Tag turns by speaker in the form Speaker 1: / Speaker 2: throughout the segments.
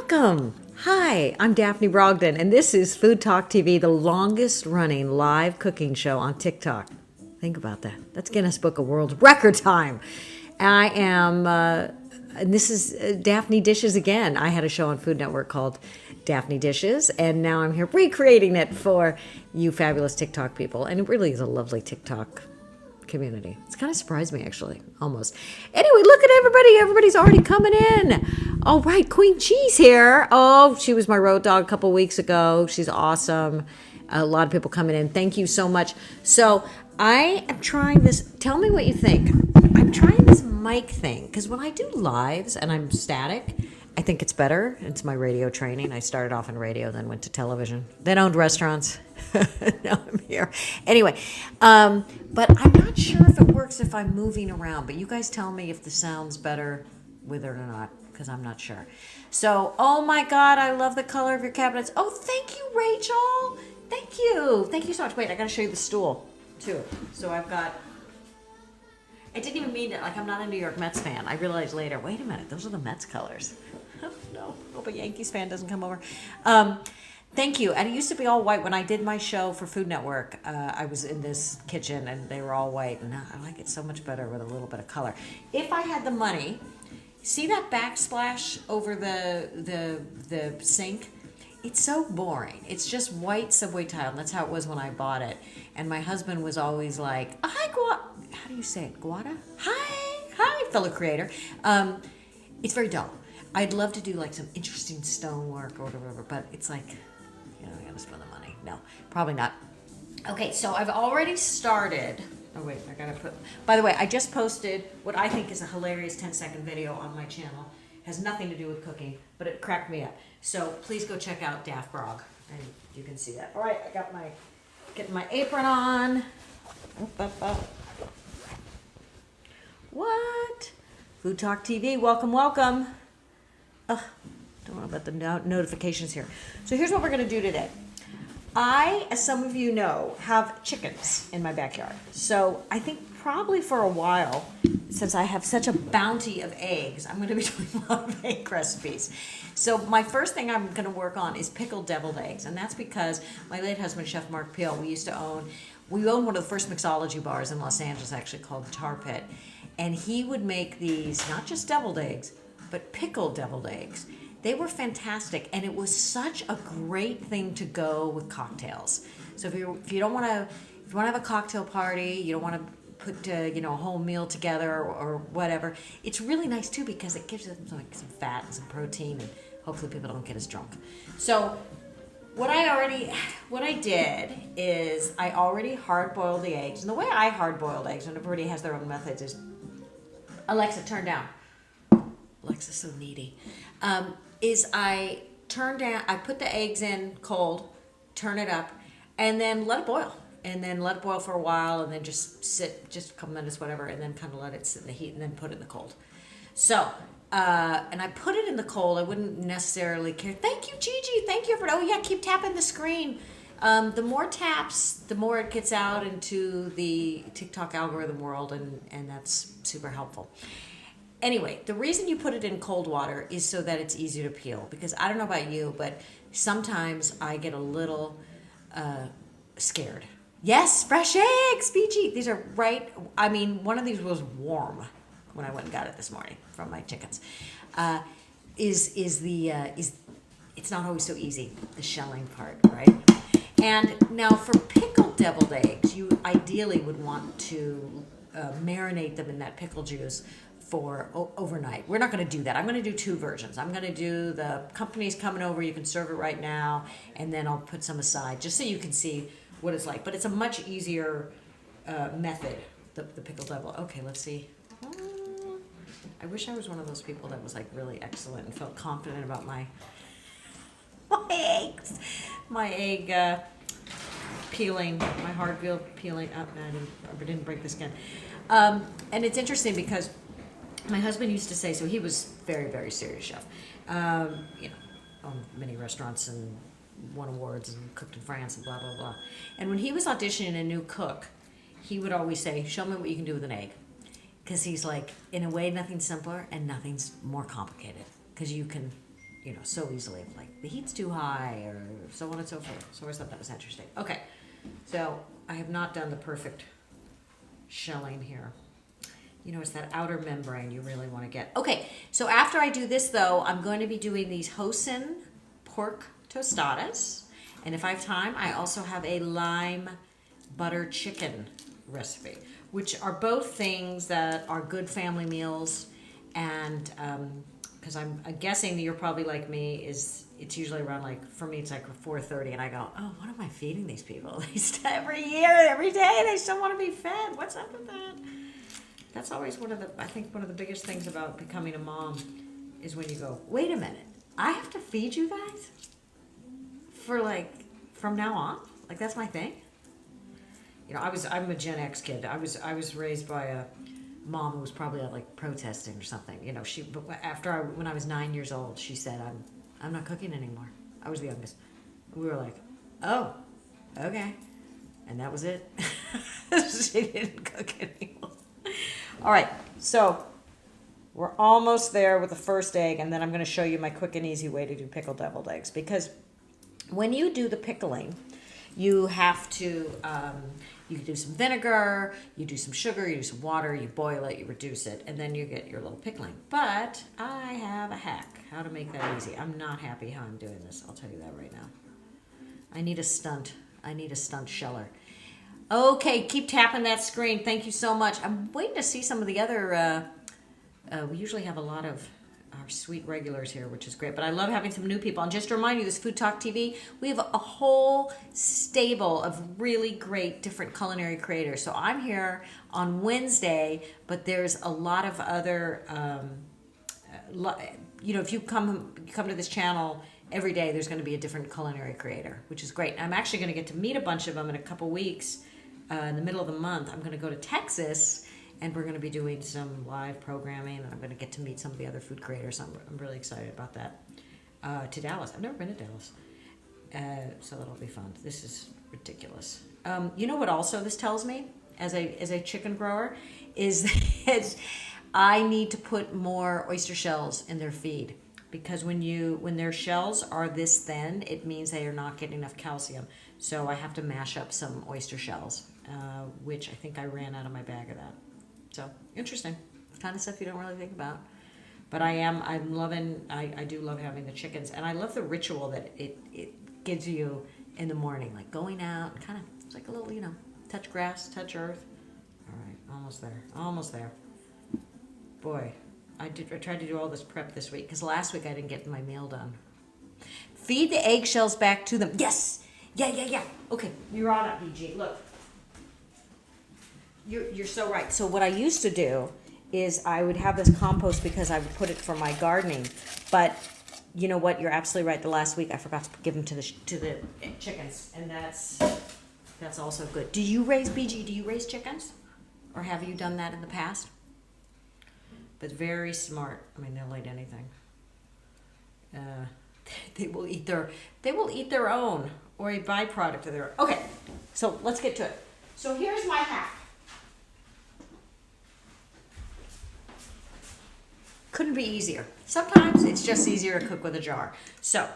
Speaker 1: Welcome. Hi, I'm Daphne Brogdon, and this is FoodTokTV, the longest running live cooking show on TikTok. Think about that. That's Guinness Book of World Record time. I am, and this is Daphne Dishes Again. I had a show on Food Network called Daphne Dishes, and now I'm here recreating it for you fabulous TikTok people. And it really is a lovely TikTok community. It's kind of surprised me, actually, almost. Anyway, look at everybody. Everybody's already coming in. All right, Queen Cheese here. Oh, she was my road dog a couple weeks ago. She's awesome. A lot of people coming in. Thank you so much. So I am trying this. Tell me what you think. I'm trying this mic thing because when I do lives and I'm static, I think it's better. It's my radio training. I started off in radio, then went to television, then owned restaurants. Now I'm here. Anyway, but I'm not sure if it works if I'm moving around. But you guys tell me if the sound's better with it or not, because I'm not sure. So, oh my God, I love the color of your cabinets. Oh, thank you, Rachel. Thank you. Thank you so much. Wait, I got to show you the stool, too. So I've got... I didn't even mean it. Like, I'm not a New York Mets fan. I realized later, wait a minute, those are the Mets colors. Oh, no. Hope a Yankees fan doesn't come over. Thank you. And it used to be all white. When I did my show for Food Network, I was in this kitchen and they were all white. And now I like it so much better with a little bit of color. If I had the money, see that backsplash over the sink? It's so boring. It's just white subway tile. And that's how it was when I bought it. And my husband was always like, hi, how do you say it? Guada? Hi, fellow creator. It's very dull. I'd love to do like some interesting stonework or whatever, but it's like, I gotta spend the money. No, probably not. Okay, so I've already started. Oh wait, I gotta put, by the way, I just posted what I think is a hilarious 10-second video on my channel. Has nothing to do with cooking, but it cracked me up. So please go check out Daphne Brog, and you can see that. All right, I got getting my apron on. Up. What? FoodTokTV, welcome. Don't know about the notifications here. So here's what we're going to do today. I, as some of you know, have chickens in my backyard. So I think probably for a while, since I have such a bounty of eggs, I'm going to be doing a lot of egg recipes. So my first thing I'm going to work on is pickled deviled eggs. And that's because my late husband, Chef Mark Peel, we owned one of the first mixology bars in Los Angeles, actually, called the Tar Pit. And he would make these, not just deviled eggs, but pickled deviled eggs. They were fantastic, and it was such a great thing to go with cocktails. So if you don't want to, if you want to have a cocktail party, you don't want to put a whole meal together or whatever, it's really nice too because it gives them some fat and some protein, and hopefully people don't get as drunk. So what I did is I already hard boiled the eggs, and the way I hard boiled eggs, and everybody has their own methods, is Alexa, turn down. Alexa's so needy. Is I put the eggs in cold, turn it up, and then let it boil. And then let it boil for a while, and then just a couple minutes, whatever, and then kind of let it sit in the heat, and then put it in the cold. So, and I put it in the cold. I wouldn't necessarily care. Thank you, Gigi. Thank you for, oh yeah, keep tapping the screen. The more taps, the more it gets out into the TikTok algorithm world, and that's super helpful. Anyway, the reason you put it in cold water is so that it's easier to peel. Because I don't know about you, but sometimes I get a little scared. Yes, fresh eggs, BG. These are one of these was warm when I went and got it this morning from my chickens. It's not always so easy, the shelling part, right? And now for pickled deviled eggs, you ideally would want to marinate them in that pickle juice for overnight. We're not going to do that. I'm going to do two versions. I'm going to do the company's coming over, you can serve it right now, and then I'll put some aside just so you can see what it's like. But it's a much easier method, the pickled devil. Okay, let's see. I wish I was one of those people that was like really excellent and felt confident about my eggs. My egg peeling, my hard peeling. Oh, I didn't break the skin. And it's interesting because my husband used to say, so he was very, very serious chef. Owned many restaurants and won awards and cooked in France and blah, blah, blah. And when he was auditioning a new cook, he would always say, show me what you can do with an egg. Because he's like, in a way, nothing's simpler and nothing's more complicated. Because you can so easily if like the heat's too high or so on and so forth. So I always thought that was interesting. Okay, so I have not done the perfect shelling here. It's that outer membrane you really want to get. Okay, so after I do this though, I'm going to be doing these Hoisin Pork Tostadas. And if I have time, I also have a lime butter chicken recipe, which are both things that are good family meals. And because I'm guessing that you're probably like me, it's usually around for me, it's like 4:30, and I go, oh, what am I feeding these people? Every year, every day, they still want to be fed. What's up with that? That's always one of the biggest things about becoming a mom is when you go, wait a minute, I have to feed you guys from now on? That's my thing? I'm a Gen X kid. I was raised by a mom who was probably out protesting or something. When I was 9 years old, she said, I'm not cooking anymore. I was the youngest. We were like, oh, okay. And that was it. She didn't cook anymore. All right, so we're almost there with the first egg, and then I'm going to show you my quick and easy way to do pickled deviled eggs. Because when you do the pickling, you have to, you can do some vinegar, you do some sugar, you do some water, you boil it, you reduce it, and then you get your little pickling. But I have a hack how to make that easy. I'm not happy how I'm doing this. I'll tell you that right now. I need a stunt sheller. Okay, keep tapping that screen. Thank you so much. I'm waiting to see some of the other, we usually have a lot of our sweet regulars here, which is great. But I love having some new people. And just to remind you, this Food Talk TV, we have a whole stable of really great different culinary creators. So I'm here on Wednesday, but there's a lot of other, if you come to this channel every day, there's going to be a different culinary creator, which is great. I'm actually going to get to meet a bunch of them in a couple weeks. In the middle of the month, I'm going to go to Texas, and we're going to be doing some live programming, and I'm going to get to meet some of the other food creators. I'm really excited about that. To Dallas. I've never been to Dallas. So that'll be fun. This is ridiculous. You know what also this tells me as a chicken grower is that I need to put more oyster shells in their feed, because when their shells are this thin, it means they are not getting enough calcium. So I have to mash up some oyster shells, which I think I ran out of my bag of that. So interesting, kind of stuff you don't really think about. But I do love having the chickens, and I love the ritual that it gives you in the morning, like going out, kind of, it's like a little, touch grass, touch earth. All right, almost there. Boy, I tried to do all this prep this week, because last week I didn't get my meal done. Feed the eggshells back to them. Yes. Yeah. Okay, you're on it, BG. Look. You're so right. So what I used to do is I would have this compost because I would put it for my gardening. But you know what? You're absolutely right. The last week I forgot to give them to the chickens, and that's also good. Do you raise chickens? Or have you done that in the past? But very smart. I mean, they'll eat anything. They will eat their own, or a byproduct of their own. Okay, so let's get to it. So here's my hack. Couldn't be easier. Sometimes it's just easier to cook with a jar. So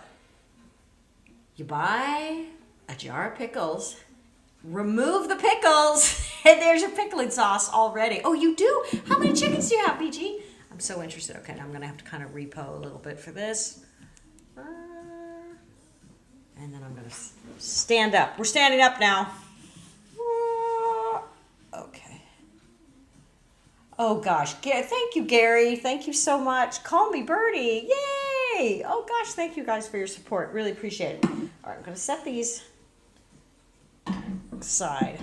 Speaker 1: you buy a jar of pickles, remove the pickles, and there's your pickling sauce already. Oh, you do? How many chickens do you have, BG? I'm so interested. Okay, now I'm going to have to kind of repo a little bit for this. And then I'm going to stand up. We're standing up now. Okay. Oh, gosh. Thank you, Gary. Thank you so much. Call me Birdie. Yay. Oh, gosh. Thank you guys for your support. Really appreciate it. All right, I'm going to set these aside.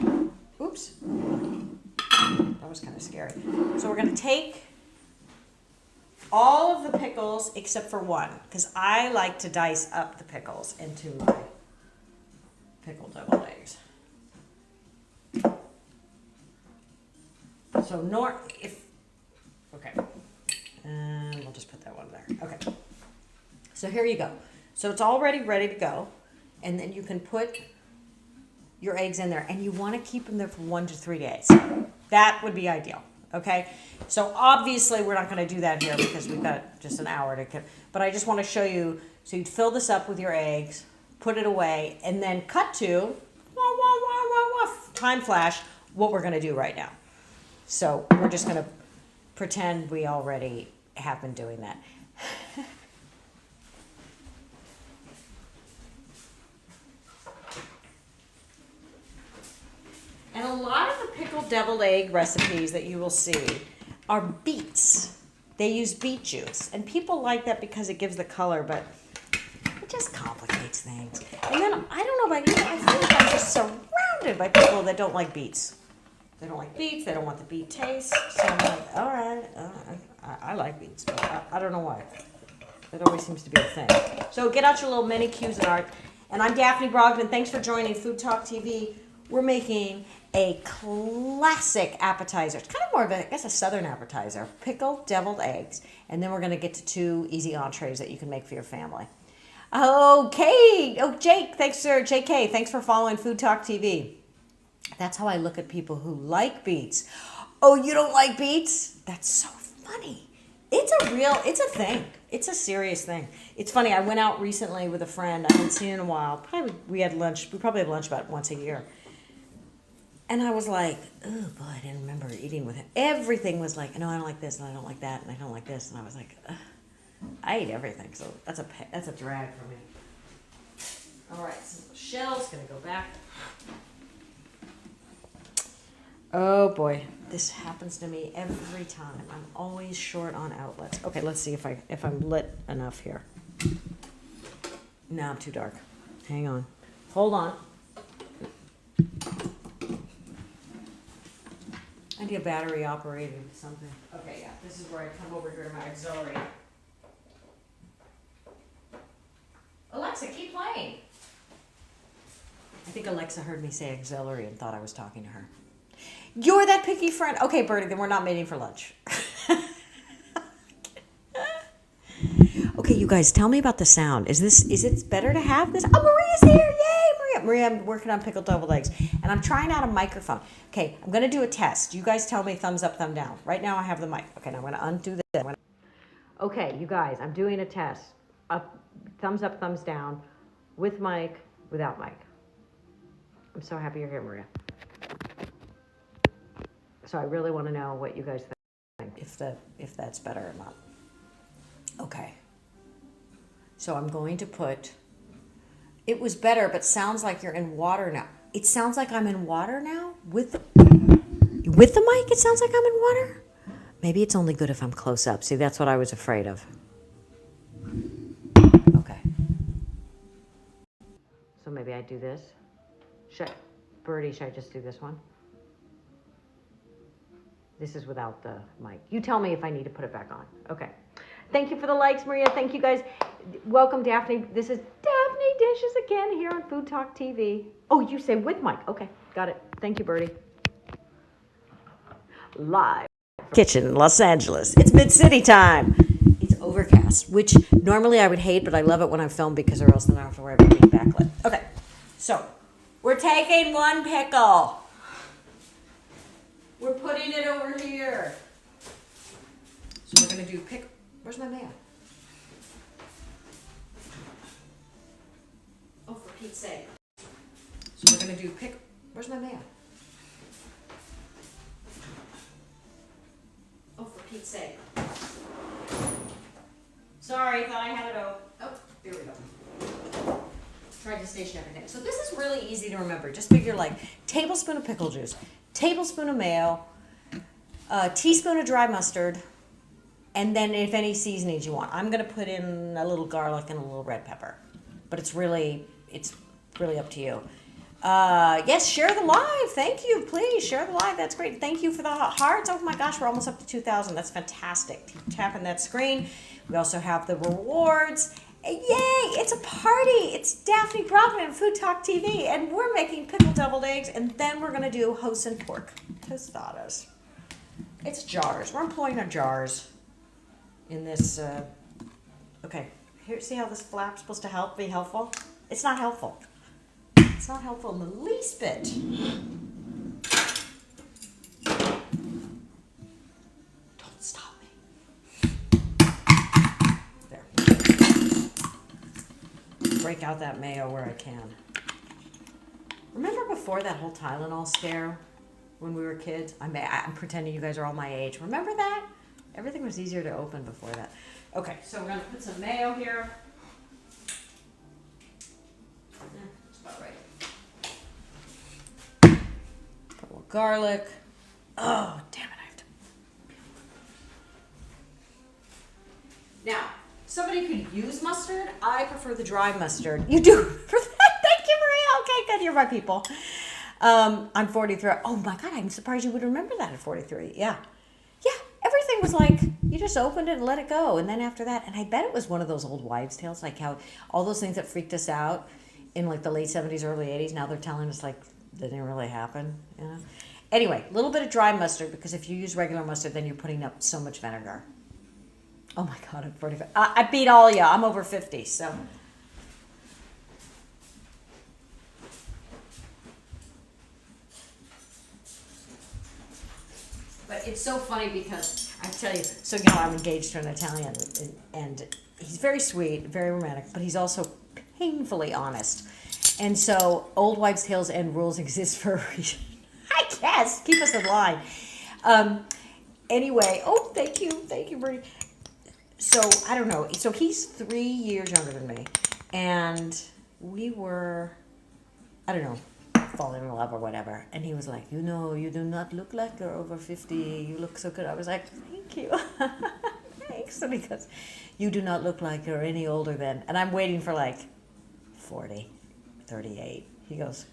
Speaker 1: Oops. That was kind of scary. So we're going to take all of the pickles except for one, because I like to dice up the pickles into my pickled deviled eggs. So okay, and we'll just put that one there. Okay, so here you go. So it's already ready to go, and then you can put your eggs in there, and you want to keep them there for 1 to 3 days. That would be ideal. okay? So obviously we're not going to do that here because we've got just an hour to cook. But I just want to show you, so you'd fill this up with your eggs, put it away, and then cut to, time flash, what we're going to do right now. So we're just going to pretend we already have been doing that. And a lot of the pickled deviled egg recipes that you will see are beets. They use beet juice. And people like that because it gives the color, but it just complicates things. And then, I don't know about you, I feel like I'm just surrounded by people that don't like beets. They don't like beets, they don't want the beet taste. So I'm like, all right, I like beets, but I don't know why. That always seems to be a thing. So get out your little mini Cuisinart. And I'm Daphne Brogdon. Thanks for joining Food Talk TV. We're making a classic appetizer. It's kind of more of a, I guess, a southern appetizer. Pickled deviled eggs. And then we're going to get to 2 easy entrees that you can make for your family. Okay. Oh, Jake, thanks, sir. JK, thanks for following Food Talk TV. That's how I look at people who like beets. Oh, you don't like beets? That's so funny. It's a thing. It's a serious thing. It's funny. I went out recently with a friend I hadn't seen in a while. We had lunch. We probably have lunch about once a year. And I was like, oh boy, I didn't remember eating with him. Everything was like, no, I don't like this, and I don't like that, and I don't like this. And I was like, ugh. I ate everything, so that's a drag for me. All right, so the shell's gonna go back. Oh boy, this happens to me every time. I'm always short on outlets. Okay, let's see if I'm lit enough here. No, I'm too dark. Hang on. Hold on. I need a battery operated something. Okay, yeah, this is where I come over here to my auxiliary. Alexa, keep playing. I think Alexa heard me say auxiliary and thought I was talking to her. You're that picky friend. Okay, Bertie, then we're not meeting for lunch. Okay, you guys, tell me about the sound. Is it better to have this? Oh, Maria's here. Yay, Maria. Maria, I'm working on pickled deviled eggs. And I'm trying out a microphone. Okay, I'm going to do a test. You guys tell me thumbs up, thumb down. Right now I have the mic. Okay, now I'm going to undo this. Okay, you guys, I'm doing a test. Thumbs up, thumbs down. With mic, without mic. I'm so happy you're here, Maria. So I really want to know what you guys think, if that's better or not. Okay. So I'm going to put, it was better, but sounds like you're in water now. It sounds like I'm in water now? With the mic, it sounds like I'm in water? Maybe it's only good if I'm close up. See, that's what I was afraid of. Okay. So maybe I do this. Birdie, should I just do this one? This is without the mic. You tell me if I need to put it back on. Okay. Thank you for the likes, Maria. Thank you, guys. Welcome, Daphne. This is Daphne Dishes Again here on Food Talk TV. Oh, you say with mic. Okay, got it. Thank you, Birdie. Live kitchen in Los Angeles. It's mid-city time. It's overcast, which normally I would hate, but I love it when I film because or else then I don't have to worry about being backlit. Okay, so we're taking 1 pickle. We're putting it over here. So we're going to do pickle. Where's my mayo? Oh, for Pete's sake. So we're going to do pickle. Where's my mayo? Oh, for Pete's sake. Sorry, thought I had it open. Oh, there we go. Tried to station everything. So this is really easy to remember. Just figure like tablespoon of pickle juice, tablespoon of mayo, a teaspoon of dry mustard, and then if any seasonings you want. I'm going to put in a little garlic and a little red pepper. But it's really up to you. Yes, share the live. Thank you. Please share the live. That's great. Thank you for the hearts. Oh my gosh, we're almost up to 2,000. That's fantastic. Keep tapping that screen. We also have the rewards. Yay, it's a party. It's Daphne Brogdon and Food Talk TV, and we're making pickled deviled eggs, and then we're going to do Hoisin Pork Tostadas. It's jars. We're employing our jars in this. Okay, here, see how this flap's supposed to be helpful? It's not helpful. It's not helpful in the least bit. break out that mayo where I can. Remember before that whole Tylenol scare when we were kids? I'm pretending you guys are all my age. Remember that? Everything was easier to open before that. Okay, so we're going to put some mayo here. That's about right. Put a little garlic. Oh, damn it, I have to. Now, somebody could use mustard. I prefer the dry mustard. You do for that? Thank you, Maria. Okay, good. You're my people. I'm 43. Oh my God, I'm surprised you would remember that at 43. Yeah. Yeah, everything was like, you just opened it and let it go. And then after that, and I bet it was one of those old wives' tales, like how all those things that freaked us out in like the late 70s, early 80s, now they're telling us like, they didn't really happen, you know? Anyway, a little bit of dry mustard, because if you use regular mustard, then you're putting up so much vinegar. Oh my God, I'm 45. I beat all of you. I'm over 50, so. But it's so funny because I tell you, so you know, I'm engaged to an Italian, and he's very sweet, very romantic, but he's also painfully honest. And so old wives' tales and rules exist for a reason. I guess, keep us in line. Anyway, oh, thank you, Bertie. So I don't know. So he's 3 years younger than me, and we were, I don't know, falling in love or whatever. And he was like, you know, you do not look like you're over 50. You look so good. I was like, thank you. Thanks. And he goes, you do not look like you're any older than, and I'm waiting for like 40, 38. He goes,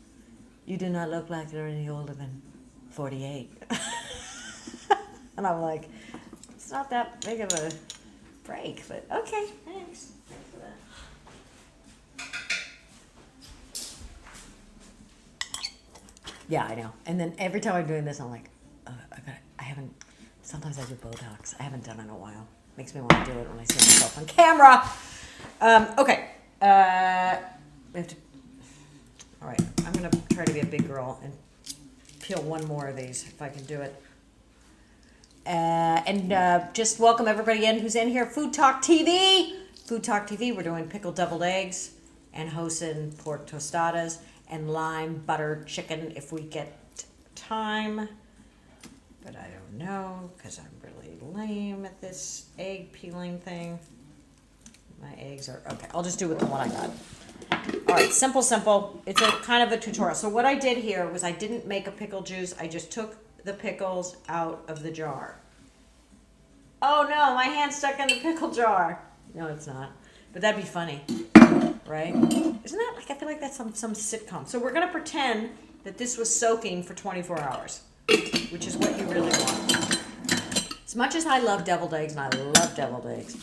Speaker 1: you do not look like you're any older than 48. And I'm like, it's not that big of a break, but okay, thanks. Thanks for that. Yeah, I know. And then every time I'm doing this, I'm like, sometimes I do Botox. I haven't done it in a while. Makes me want to do it when I see myself on camera. Okay. We have to, all right, I'm going to try to be a big girl and peel one more of these if I can do it. Just welcome everybody in who's in here. Food Talk TV. Food Talk TV. We're doing pickled deviled eggs and Hoisin pork tostadas and lime butter chicken if we get time. But I don't know because I'm really lame at this egg peeling thing. My eggs are, okay, I'll just do it with the one I got. All right, simple. It's a kind of a tutorial. So what I did here was I didn't make a pickle juice. I just took the pickles out of the jar. Oh no, my hand's stuck in the pickle jar. No, it's not. But that'd be funny, right? Isn't that like, I feel like that's some sitcom. So we're gonna pretend that this was soaking for 24 hours, which is what you really want. As much as I love deviled eggs, and I love deviled eggs,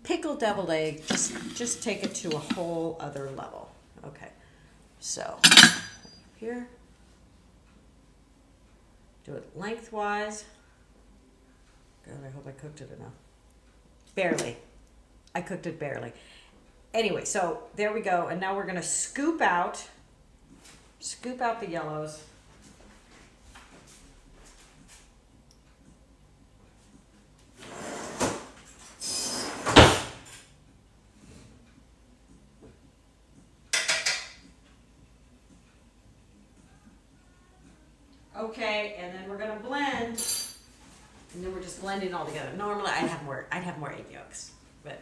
Speaker 1: pickled deviled egg, just take it to a whole other level. Okay, so here. Do it lengthwise. God, I hope I cooked it enough. Barely. I cooked it barely. Anyway, so there we go. And now we're going to scoop out the yellows. Okay, and then we're gonna blend, and then we're just blending all together. Normally, I'd have more egg yolks, but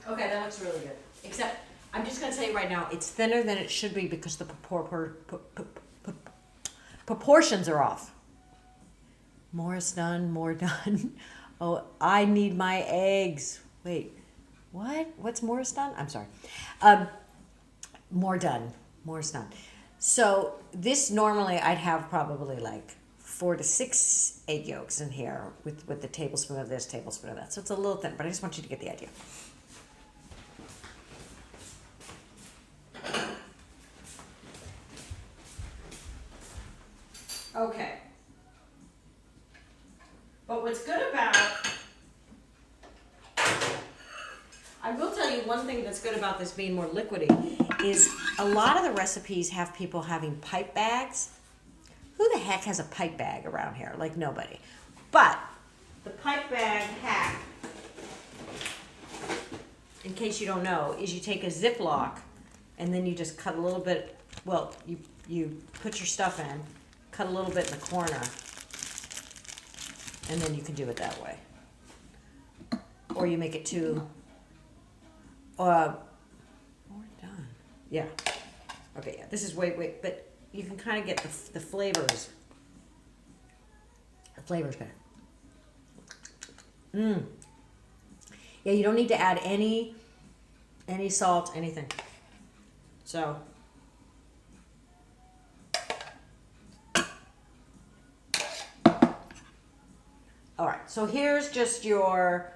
Speaker 1: okay, that looks really good. Except, I'm just gonna tell you right now, it's thinner than it should be because the proportions are off. More is done, more done. Oh, I need my eggs. Wait, what? What's more is done? I'm sorry. More done, more is done. So this normally I'd have probably like 4 to 6 egg yolks in here with the tablespoon of this, tablespoon of that. So it's a little thin, but I just want you to get the idea. Okay. But what's good about, I will tell you one thing that's good about this being more liquidy is a lot of the recipes have people having pipe bags. Who the heck has a pipe bag around here? Like nobody. But the pipe bag hack, in case you don't know, is you take a Ziploc and then you just cut a little bit, well, you put your stuff in, cut a little bit in the corner, and then you can do it that way. Or you make it too, we're done. Yeah. Okay, yeah, this is wait, but you can kind of get the flavors. The flavors better. Yeah, you don't need to add any salt, anything. So. All right, so here's just your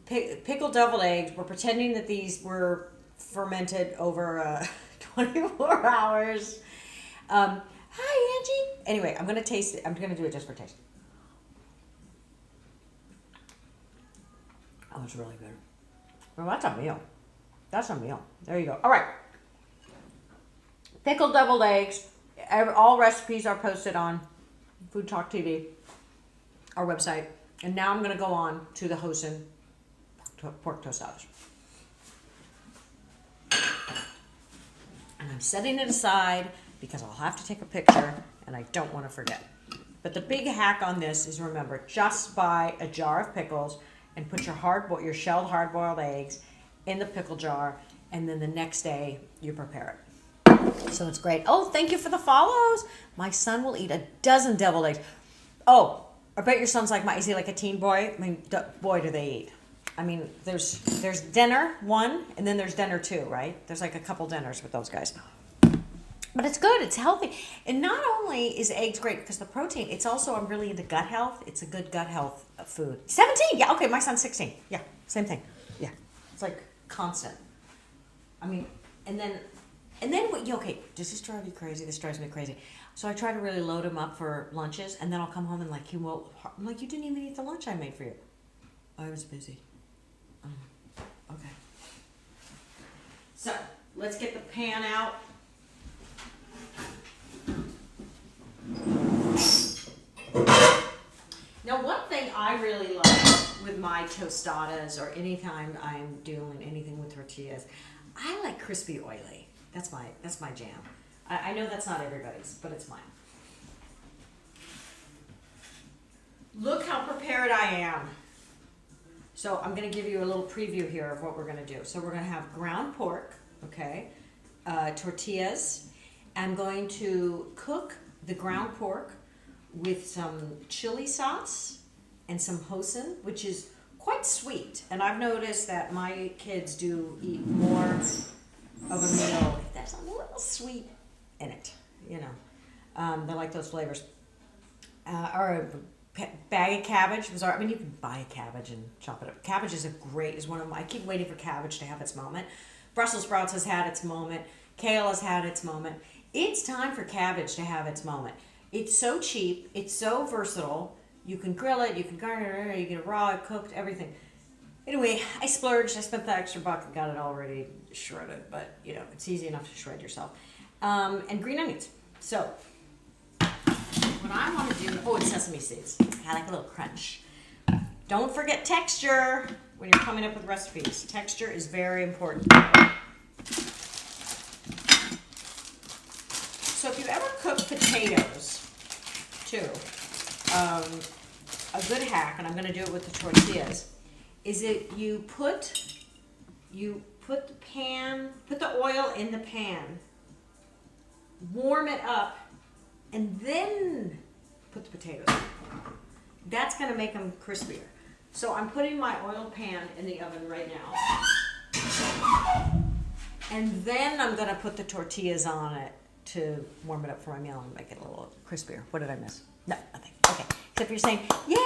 Speaker 1: pickled deviled eggs. We're pretending that these were fermented over 24 hours. Hi, Angie. Anyway, I'm going to taste it. I'm going to do it just for taste. Oh, it's really good. Well, that's a meal. That's a meal. There you go. All right. Pickled deviled eggs. All recipes are posted on FoodTokTV, our website. And now I'm going to go on to the Hoisin pork tostadas. And I'm setting it aside because I'll have to take a picture and I don't want to forget. But the big hack on this is, remember, just buy a jar of pickles and put your shelled hard-boiled eggs in the pickle jar, and then the next day you prepare it. So it's great. Oh, thank you for the follows. My son will eat a dozen deviled eggs. Oh, I bet your son's like is he like a teen boy? I mean, boy, do they eat. I mean, there's dinner 1, and then there's dinner 2, right? There's like a couple dinners with those guys. But it's good, it's healthy. And not only is eggs great because the protein, it's also, I'm really into gut health. It's a good gut health food. 17, yeah, okay, my son's 16. Yeah, same thing. Yeah, it's like constant. I mean, and then okay, does this drive you crazy? This drives me crazy. So I try to really load him up for lunches, and then I'll come home and like, I'm like, you didn't even eat the lunch I made for you. I was busy. Okay. So, let's get the pan out. Now, one thing I really like with my tostadas, or anytime I'm doing anything with tortillas, I like crispy oily. That's my jam. I know that's not everybody's, but it's mine. Look how prepared I am. So I'm going to give you a little preview here of what we're going to do. So we're going to have ground pork, okay, tortillas. I'm going to cook the ground pork with some chili sauce and some Hoisin, which is quite sweet. And I've noticed that my kids do eat more of a meal if there's a little sweet in it, you know. They like those flavors. Or a bag of cabbage. I mean, you can buy a cabbage and chop it up. Cabbage is one of them. I keep waiting for cabbage to have its moment. Brussels sprouts has had its moment. Kale has had its moment. It's time for cabbage to have its moment. It's so cheap. It's so versatile. You can grill it. You can garnish it. You get it raw, cooked, everything. Anyway, I splurged. I spent the extra buck and got it already shredded. But, you know, it's easy enough to shred yourself. And green onions. So, what I want to do... Oh, and sesame seeds. I like a little crunch. Don't forget texture when you're coming up with recipes. Texture is very important. So if you ever cook potatoes, too, a good hack, and I'm going to do it with the tortillas, is that you put the oil in the pan, warm it up, and then put the potatoes in. That's going to make them crispier. So I'm putting my oil pan in the oven right now. And then I'm going to put the tortillas on it to warm it up for my meal and make it a little crispier. What did I miss? No, nothing. Okay. Except you're saying, yay,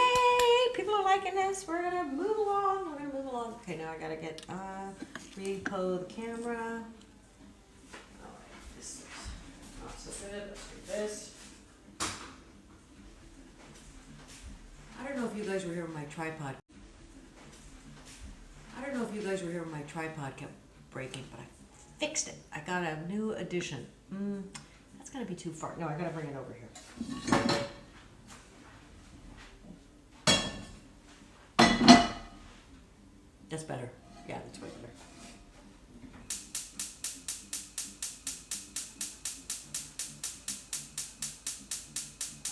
Speaker 1: people are liking this. We're going to move along. We're going to move along. Okay, now I got to get, repo the camera. All right, this is not so good. Let's do this. I don't know if you guys were here on my tripod. I don't know if if you guys were here when my tripod kept breaking, but I fixed it. I got a new addition. That's gonna be too far. No, I gotta bring it over here. That's better. Yeah, that's way better.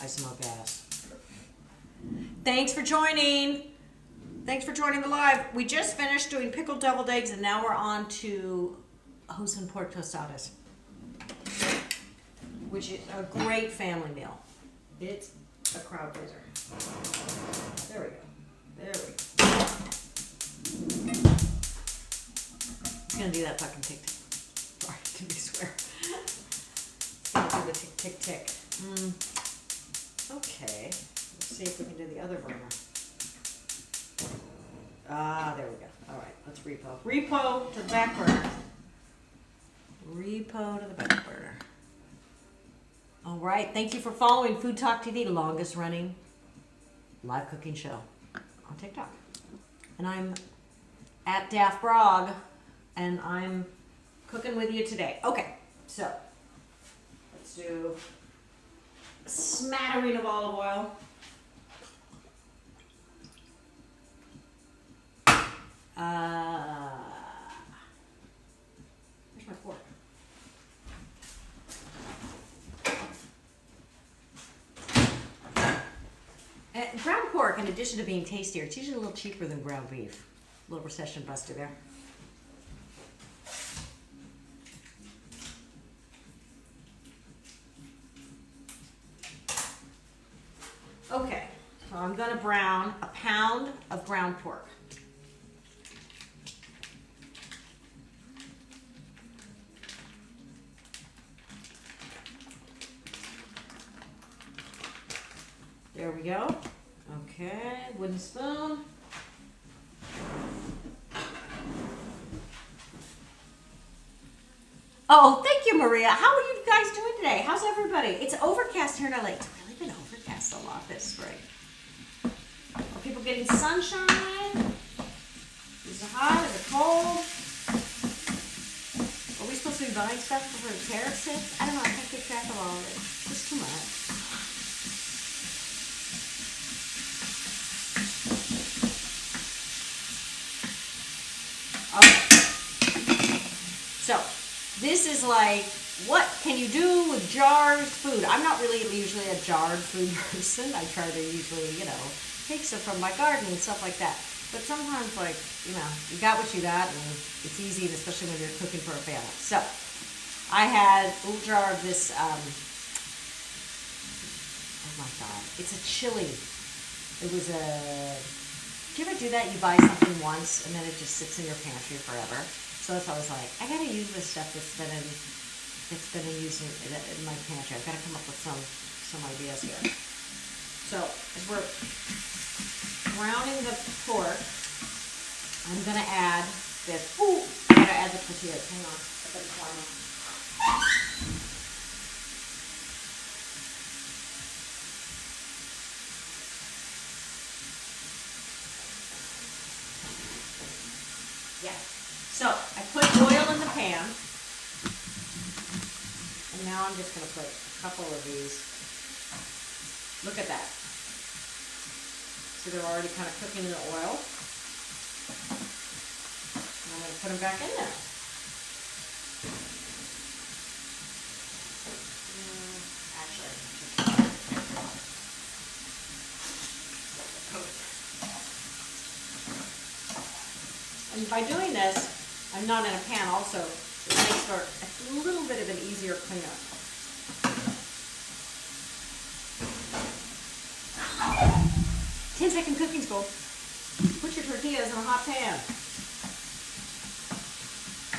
Speaker 1: I smell gas. Thanks for joining. Thanks for joining the live. We just finished doing pickled deviled eggs, and now we're on to Hoisin Pork Tostadas, which is a great family meal. It's a crowd pleaser. There we go. There we go. It's gonna do that fucking tick tick. Sorry, did we swear? It's gonna do the tick tick tick. Okay. Let's see if we can do the other burner. Ah, there we go. All right, let's repo. Repo to the back burner. Repo to the back burner. All right, thank you for following Food Talk TV, the longest running live cooking show on TikTok. And I'm at Daphne Brogdon, and I'm cooking with you today. Okay, so let's do a smattering of olive oil. Where's my fork? Ground pork, in addition to being tastier, it's usually a little cheaper than ground beef. A little recession buster there. Okay, so I'm going to brown a pound of ground pork. There we go. Okay, wooden spoon. Oh, thank you, Maria. How are you guys doing today? How's everybody? It's overcast here in LA. It's really been overcast a lot this spring. Are people getting sunshine? Is it hot? Is it cold? Are we supposed to be buying stuff for the tariffs hit? I don't know. I can't keep track of all of it. It's just too much. So, this is like, what can you do with jarred food? I'm not really usually a jarred food person. I try to usually, take stuff from my garden and stuff like that. But sometimes, you got what you got, and it's easy, and especially when you're cooking for a family. So, I had a little jar of this, oh my God, it's a chili. It was a, do you ever do that? You buy something once, and then it just sits in your pantry forever. So that's why I was like, I gotta use this stuff that's been in use in my pantry. I've got to come up with some ideas here. So as we're browning the pork, I'm gonna add this. Ooh, I gotta add the tortillas. Hang on, I better climb up. Yeah. So I put oil in the pan, and now I'm just going to put a couple of these. Look at that. So they're already kind of cooking in the oil. And I'm going to put them back in there. And by doing this, I'm not in a pan also, it makes for a little bit of an easier cleanup. 10-second cooking school. Put your tortillas in a hot pan.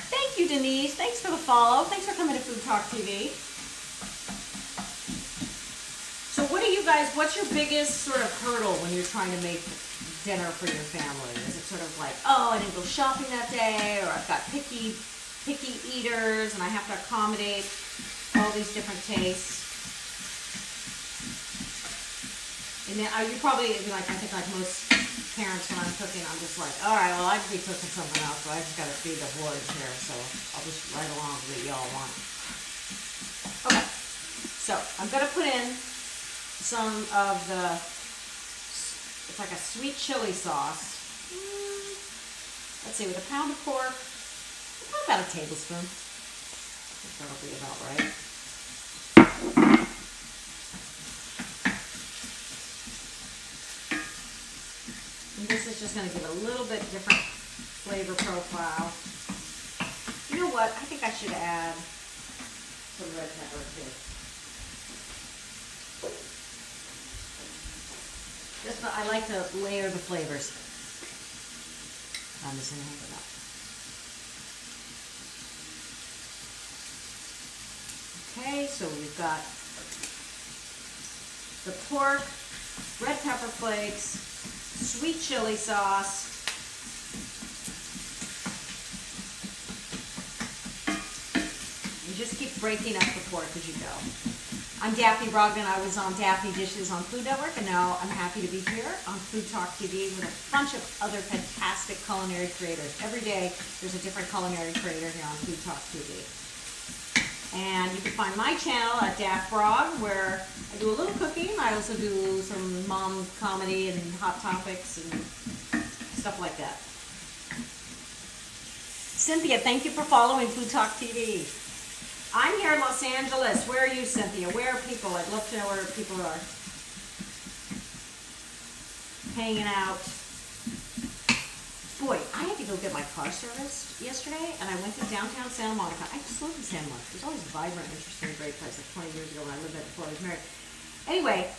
Speaker 1: Thank you, Denise. Thanks for the follow. Thanks for coming to Food Talk TV. So what's your biggest sort of hurdle when you're trying to make dinner for your family? Is it sort of like, oh, I didn't go shopping that day, or I've got picky eaters and I have to accommodate all these different tastes? And then you probably, I think like most parents when I'm cooking, I'm just like, all right, well, I could be cooking something else, but I just got to feed the hordes here, so I'll just ride along with what y'all want. Okay, so I'm going to put in some of the, it's like a sweet chili sauce. Let's see, with a pound of pork, probably about a tablespoon. I think that'll be about right. And this is just going to give it a little bit different flavor profile. You know what? I think I should add some red pepper too. I like to layer the flavors. I'm just going to hang it up. Okay, so we've got the pork, red pepper flakes, sweet chili sauce, and just keep breaking up the pork as you go. I'm Daphne Brogdon. I was on Daphne Dishes on Food Network, and now I'm happy to be here on FoodTokTV with a bunch of other fantastic culinary creators. Every day there's a different culinary creator here on FoodTokTV. And you can find my channel at Daphne Brog, where I do a little cooking. I also do some mom comedy and hot topics and stuff like that. Cynthia, thank you for following FoodTokTV. I'm here in Los Angeles. Where are you, Cynthia? Where are people? I'd love to know where people are hanging out. Boy, I had to go get my car serviced yesterday, and I went to downtown Santa Monica. I just love Santa Monica. It was always a vibrant, interesting, great place, like 20 years ago when I lived there before I was married. Anyway,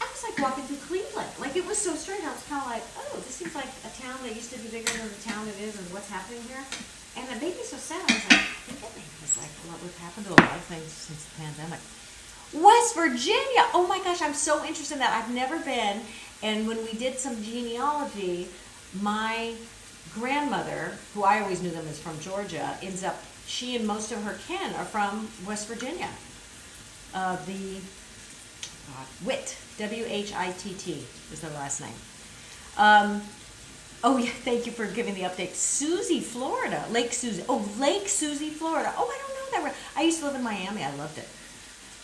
Speaker 1: I was like walking through Cleveland. Like, it was so strange. I was kind of like, oh, this seems like a town that used to be bigger than the town it is, and what's happening here? And it made me so sad. I was like, I think that maybe it's like what happened to a lot of things since the pandemic. West Virginia. Oh my gosh, I'm so interested in that. I've never been. And when we did some genealogy, my grandmother, who I always knew them as from Georgia, ends up, she and most of her kin are from West Virginia. Witt, W-H-I-T-T is their last name. Oh yeah, thank you for giving the update. Susie, Florida. Lake Susie. Oh, Lake Susie, Florida. Oh, I don't know that. I used to live in Miami. I loved it.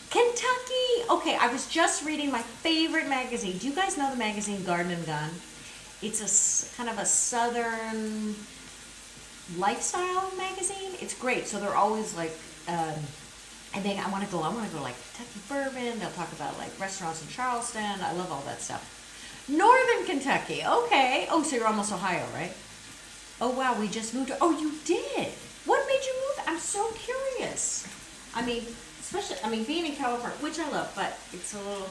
Speaker 1: Kentucky. Okay, I was just reading my favorite magazine. Do you guys know the magazine Garden and Gun? It's a kind of a southern lifestyle magazine. It's great. So they're always like, I want to go like Kentucky bourbon. They'll talk about like restaurants in Charleston. I love all that stuff. Northern Kentucky, okay. Oh, so you're almost Ohio, right? Oh, wow, we just moved. Oh, you did? What made you move? I'm so curious. I mean, being in California, which I love, but it's a little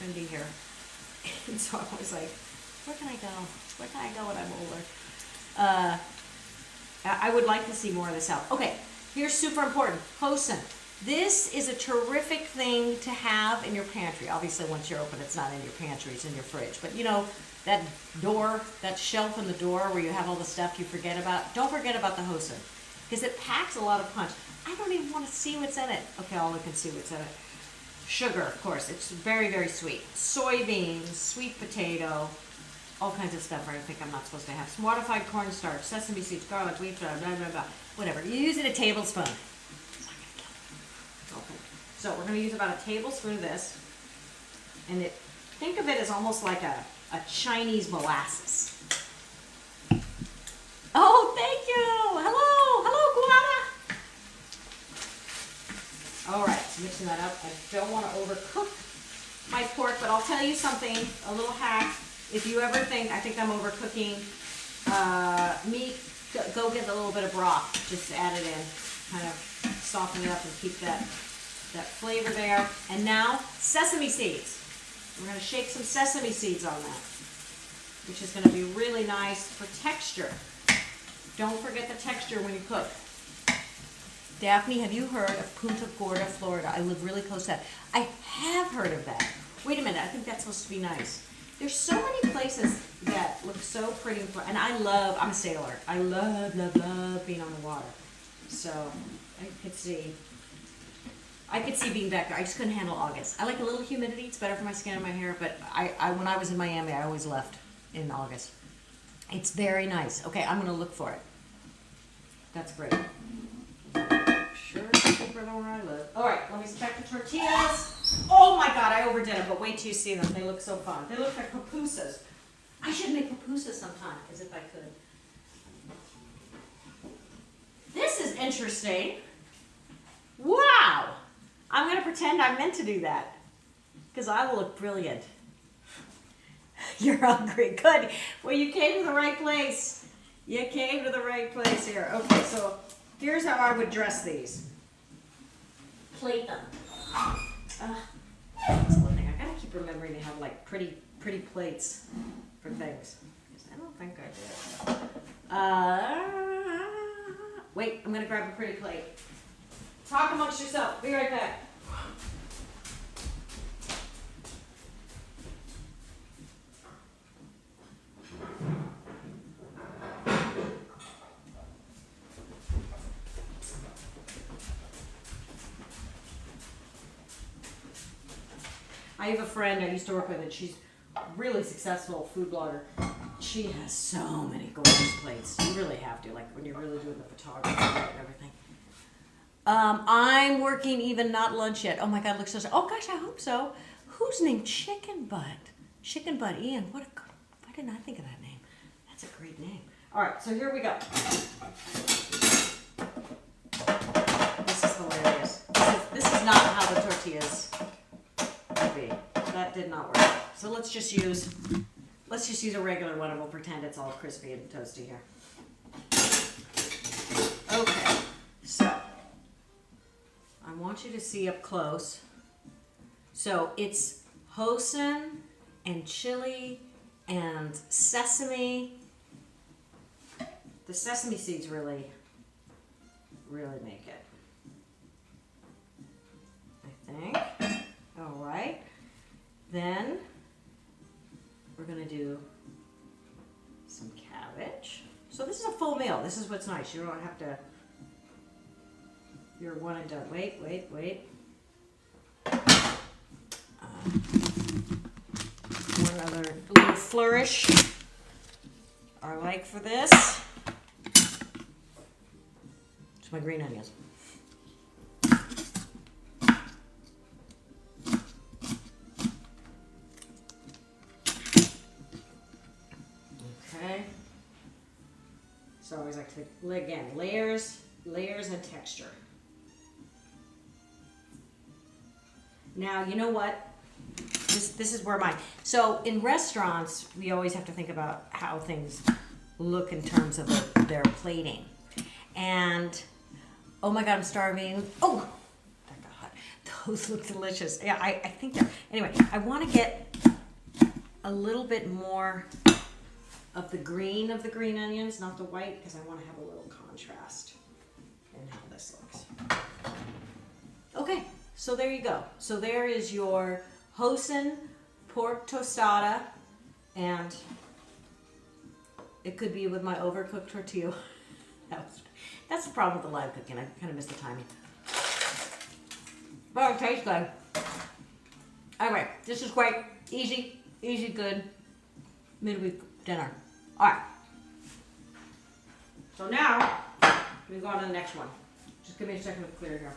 Speaker 1: windy here. And so I was like, where can I go? Where can I go when I'm older? I would like to see more of the South. Okay, here's super important. Hoisin. This is a terrific thing to have in your pantry. Obviously, once you're open, it's not in your pantry, it's in your fridge. But you know, that door, that shelf in the door where you have all the stuff you forget about, don't forget about the Hoisin, because it packs a lot of punch. I don't even want to see what's in it. Okay, I'll look and see what's in it. Sugar, of course, it's very, very sweet. Soybeans, sweet potato, all kinds of stuff I think I'm not supposed to have. Some modified cornstarch, sesame seeds, garlic, wheat flour, blah, blah, blah. Whatever, you use it a tablespoon. So we're going to use about a tablespoon of this, and think of it as almost like a Chinese molasses. Oh, thank you. Hello, guana. All right, so mixing that up. I don't want to overcook my pork, but I'll tell you something, a little hack. If you ever think I'm overcooking meat, go get a little bit of broth. Just add it in, kind of soften it up and keep that flavor there. And now, sesame seeds. We're going to shake some sesame seeds on that, which is going to be really nice for texture. Don't forget the texture when you cook. Daphne, have you heard of Punta Gorda, Florida? I live really close to that. I have heard of that. Wait a minute, I think that's supposed to be nice. There's so many places that look so pretty, and I'm a sailor. I love being on the water. So, I could see I could see being back there. I just couldn't handle August. I like a little humidity. It's better for my skin and my hair. But when I was in Miami, I always left in August. It's very nice. Okay, I'm gonna look for it. That's great. Sure, cheaper than where I live. All right, let me check the tortillas. Oh my God, I overdid it. But wait till you see them. They look so fun. They look like pupusas. I should make pupusas sometime, as if I could. This is interesting. Wow. I'm going to pretend I meant to do that because I will look brilliant. You're hungry. Good. Well, you came to the right place. You came to the right place here. Okay, so here's how I would dress these. Plate them. That's one thing. I got to keep remembering to have like pretty plates for things. I don't think I did. Wait, I'm going to grab a pretty plate. Talk amongst yourself. Be right back. I have a friend I used to work with, and she's a really successful food blogger. She has so many gorgeous plates. You really have to, like when you're really doing the photography and everything. I'm working even not lunch yet. Oh my God, looks so. Oh gosh, I hope so. Who's named Chicken Butt? Chicken Butt Ian. Why didn't I think of that name? That's a great name. All right, so here we go. This is hilarious. This is not how the tortillas would be. That did not work. So let's just use a regular one, and we'll pretend it's all crispy and toasty here. Okay, so I want you to see up close. So it's hoisin and chili and sesame. The sesame seeds really make it, I think. All right. Then we're gonna do some cabbage. So this is a full meal. This is what's nice. You don't have to, you're one and done. Wait. One other little flourish I like for this. It's my green onions. Okay. So I always like to, again, layers and texture. Now, you know what? This is where so in restaurants, we always have to think about how things look in terms of their plating. And, oh my God, I'm starving. Oh, that got hot. Those look delicious. Yeah, I think they're, anyway, I want to get a little bit more of the green onions, not the white, because I want to have a little contrast in how this looks. Okay, so there you go. So there is your Hoisin pork tostada, and it could be with my overcooked tortilla. That's the problem with the live cooking. I kind of miss the timing. But it tastes good. Anyway, this is great. Easy, good midweek dinner. All right. So now we go on to the next one. Just give me a second to clear here.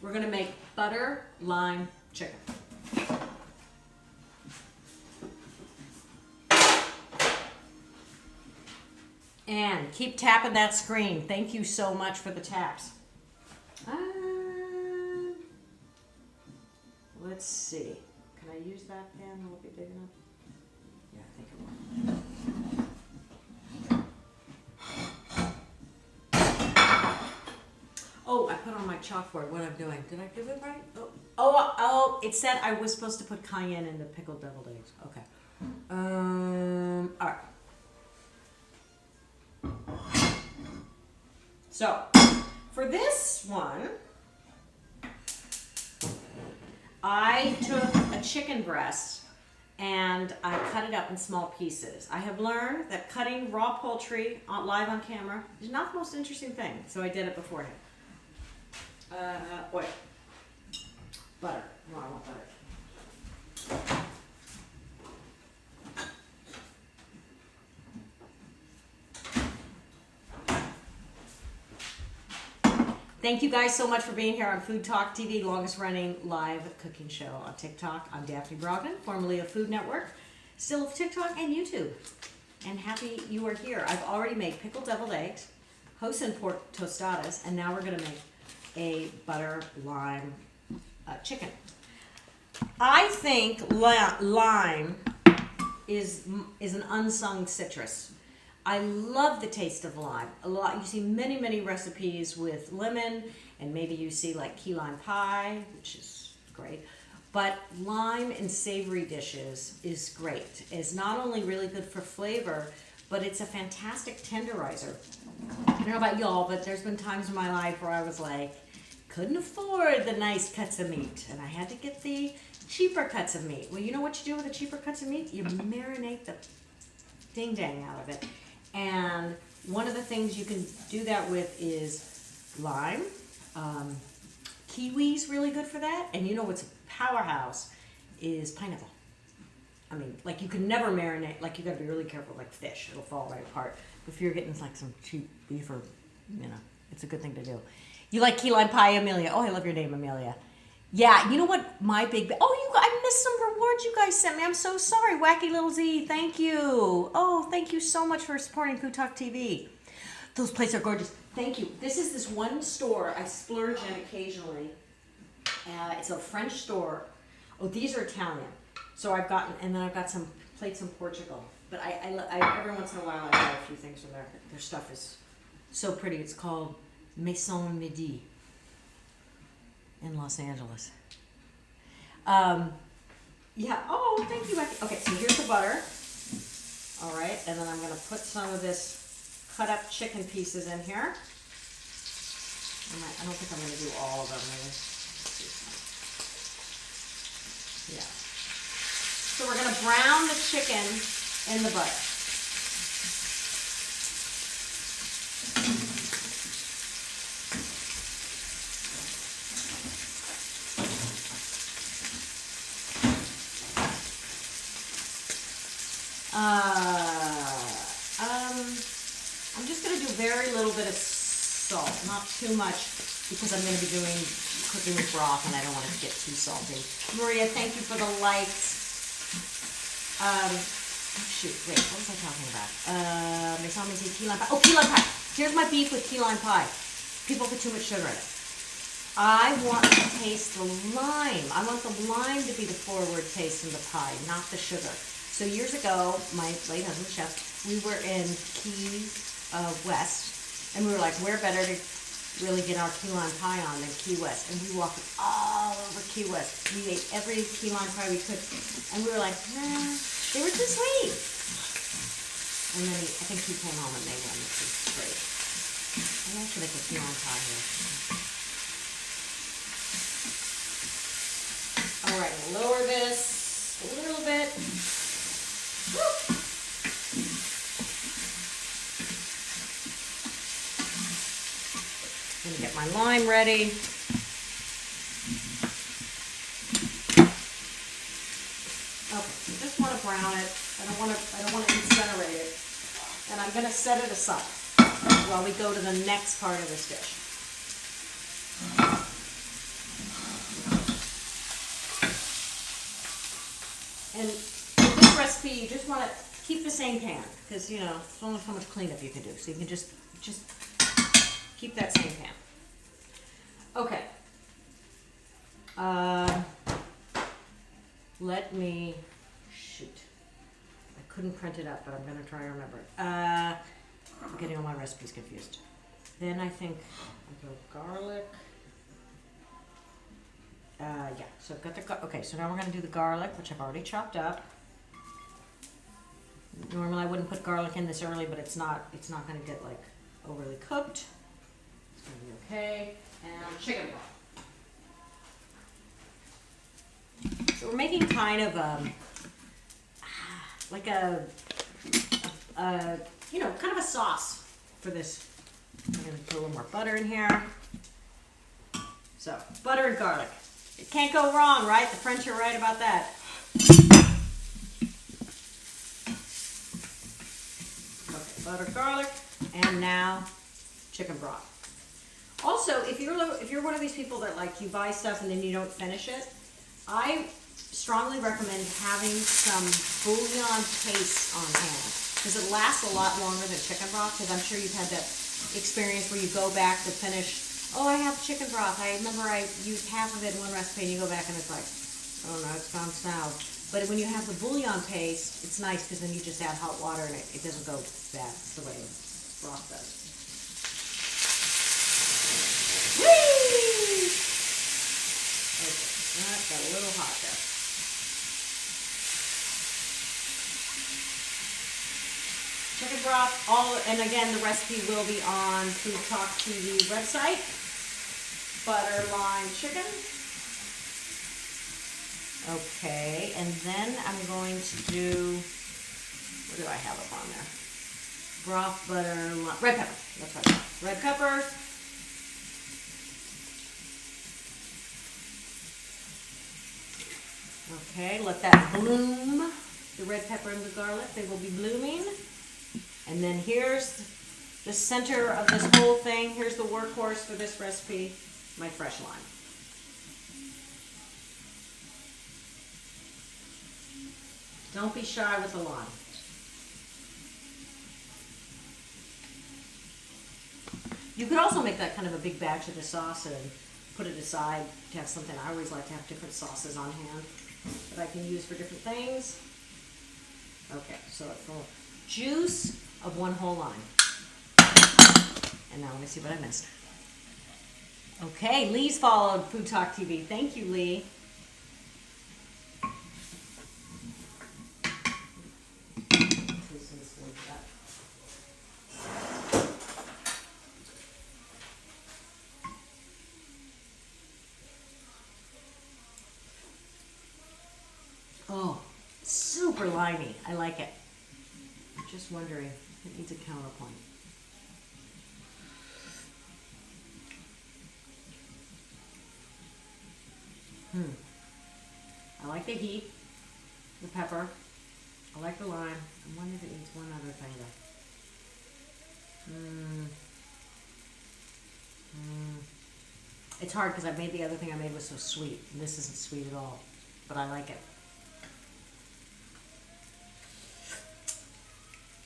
Speaker 1: We're gonna make butter lime chicken. And keep tapping that screen. Thank you so much for the taps. Let's see. Can I use that pan? Will it be big enough? Yeah, I think it will. Oh, I put on my chalkboard what I'm doing. Did I do it right? Oh, it said I was supposed to put cayenne in the pickled deviled eggs. Okay. All right. So, for this one, I took a chicken breast and I cut it up in small pieces. I have learned that cutting raw poultry live on camera is not the most interesting thing, so I did it beforehand. Oil. butter. No, I want butter. Thank you guys so much for being here on Food Talk TV, longest running live cooking show on TikTok. I'm Daphne Brogdon, formerly of Food Network, still of TikTok and YouTube. And happy you are here. I've already made pickled deviled eggs, Hoisin Pork Tostadas, and now we're gonna make a butter lime chicken. I think lime is an unsung citrus. I love the taste of lime. You see many recipes with lemon, and maybe you see like key lime pie, which is great. But lime in savory dishes is great. It's not only really good for flavor, but it's a fantastic tenderizer. I don't know about y'all, but there's been times in my life where I was like, couldn't afford the nice cuts of meat, and I had to get the cheaper cuts of meat. Well, you know what you do with the cheaper cuts of meat? You marinate the ding dang out of it. And one of the things you can do that with is lime. Kiwi's really good for that. And you know what's a powerhouse is pineapple. I mean, like you can never marinate, like you gotta be really careful, like fish, it'll fall right apart. If you're getting like some cheap beef or, you know, it's a good thing to do. You like key lime pie, Amelia? Oh, I love your name, Amelia. Yeah, you know what? My big... I missed some rewards you guys sent me. I'm so sorry. Wacky Little Z, thank you. Oh, thank you so much for supporting Food Talk TV. Those plates are gorgeous. Thank you. This is this one store I splurge in occasionally. It's a French store. Oh, these are Italian. So I've gotten... And then I've got some plates in Portugal. But I every once in a while I buy a few things from there. Their stuff is so pretty. It's called Maison Midi in Los Angeles. Yeah, oh, thank you. Okay, so here's the butter. All right, and then I'm gonna put some of this cut up chicken pieces in here. I don't think I'm gonna do all of them, maybe. Yeah. So we're gonna brown the chicken in the butter. I'm just going to do very little bit of salt, not too much, because I'm going to be cooking with broth and I don't want it to get too salty. Maria, thank you for the likes. Shoot, wait, what was I talking about? Maison Midi key lime pie. Oh, key lime pie. Here's my beef with key lime pie. People put too much sugar in it. I want to taste the lime. I want the lime to be the forward taste in the pie, not the sugar. So years ago, my late husband, the chef, we were in Key West, and we were like, where better to really get our key lime pie on than Key West? And we walked all over Key West. We ate every key lime pie we could, and we were like, nah, they were too sweet. And then I think he came home and made one, which was great. I'm actually make a key lime pie here. All right, lower this a little bit. Woo. I'm gonna get my lime ready. Okay, so just want to brown it. I don't want to incinerate it. And I'm gonna set it aside while we go to the next part of this dish. And with this recipe, you just want to keep the same pan, because you know there's only so much cleanup you can do. So you can just keep that same pan. Okay. Let me shoot. I couldn't print it up, but I'm gonna try to remember it. I'm getting all my recipes confused. Then I think I'll go garlic. Yeah, so I've got the, okay, so now we're gonna do the garlic, which I've already chopped up. Normally I wouldn't put garlic in this early, but it's not gonna get like overly cooked. It's gonna be okay. And chicken broth. So we're making kind of like a you know, kind of a sauce for this. I'm gonna put a little more butter in here. So butter and garlic. It can't go wrong, right? The French are right about that. Okay, butter, garlic, and now chicken broth. Also, if you're one of these people that like you buy stuff and then you don't finish it, I strongly recommend having some bouillon paste on hand because it lasts a lot longer than chicken broth. Because I'm sure you've had that experience where you go back to finish. Oh, I have chicken broth. I remember I used half of it in one recipe, and you go back and it's like, oh no, it's gone sour. But when you have the bouillon paste, it's nice because then you just add hot water and it doesn't go bad. It's the way broth does. Whee! Okay, that got a little hot there. Chicken broth, and again, the recipe will be on FoodTokTV website. Butter lime chicken. Okay, and then I'm going to do, what do I have up on there? Broth, butter, red pepper. That's right. Red pepper. Okay, let that bloom. The red pepper and the garlic, they will be blooming. And then here's the center of this whole thing. Here's the workhorse for this recipe, my fresh lime. Don't be shy with the lime. You could also make that kind of a big batch of the sauce and put it aside to have something. I always like to have different sauces on hand that I can use for different things. Okay, so full juice of one whole lime. And now let me see what I missed. Okay, Lee's followed FoodTokTV. Thank you, Lee. Oh, super limey. I like it. I'm just wondering if it needs a counterpoint. I like the heat, the pepper. I like the lime. I'm wondering if it needs one other thing though. It's hard because I made the other thing I made was so sweet, and this isn't sweet at all, but I like it.